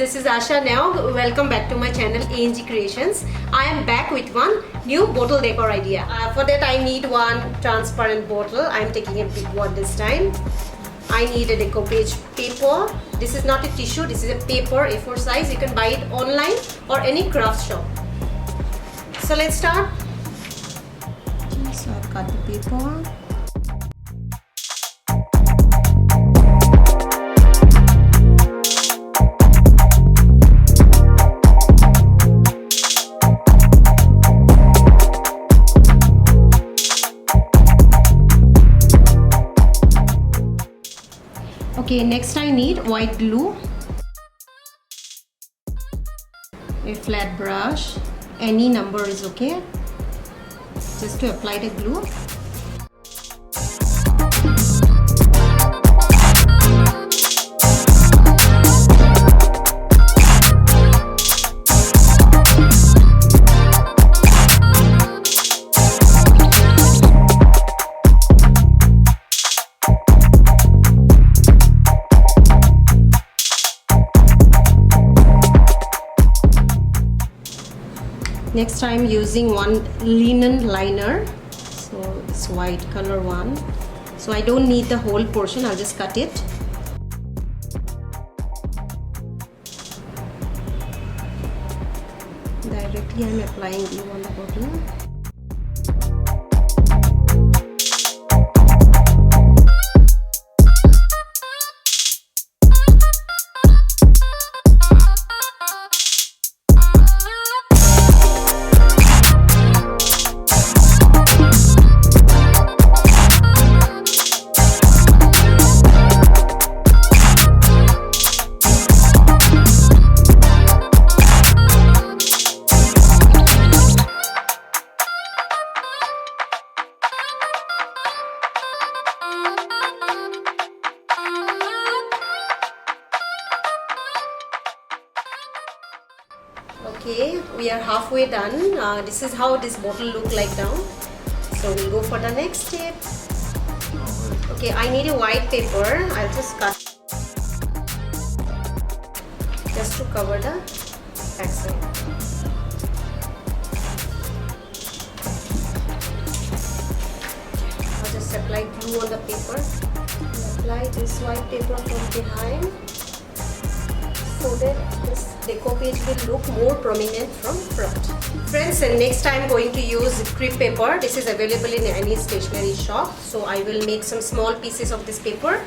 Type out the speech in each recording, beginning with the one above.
this is Asha Neog. Welcome back to my channel ANG Creations. I am back with one new bottle decor idea. For that I need one transparent bottle. I am taking a big one this time. I need a deco page paper. This is not a tissue, this is a paper A4 size. You can buy it online or any craft shop. So let's start. So I've cut the paper. Okay, next I need white glue, a flat brush, any number is okay, just to apply the glue. Next I am using one linen liner, so it's white color one. So I don't need the whole portion, I'll just cut it. Directly I am applying glue on the bottle. Okay, we are halfway done. This is how this bottle look like now. So we'll go for the next step. Okay, I need a white paper. I'll just cut just to cover the backside. I'll just apply glue on the paper. Apply this white paper from behind, so that this deco page will look more prominent from front. Friends, and next I am going to use crepe paper. This is available in any stationery shop. So I will make some small pieces of this paper.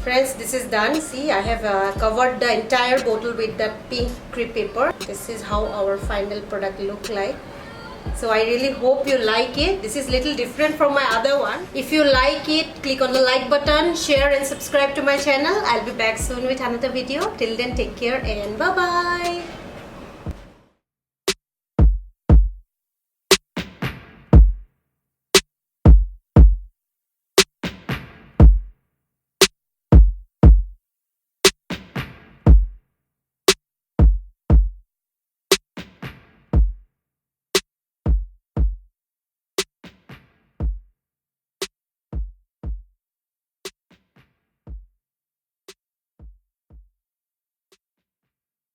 Friends, this is done. See, I have covered the entire bottle with the pink crepe paper. This is how our final product look like. So I really hope you like it. This is little different from my other one. If you like it, click on the like button, share and subscribe to my channel. I'll be back soon with another video. Till then, take care and bye-bye.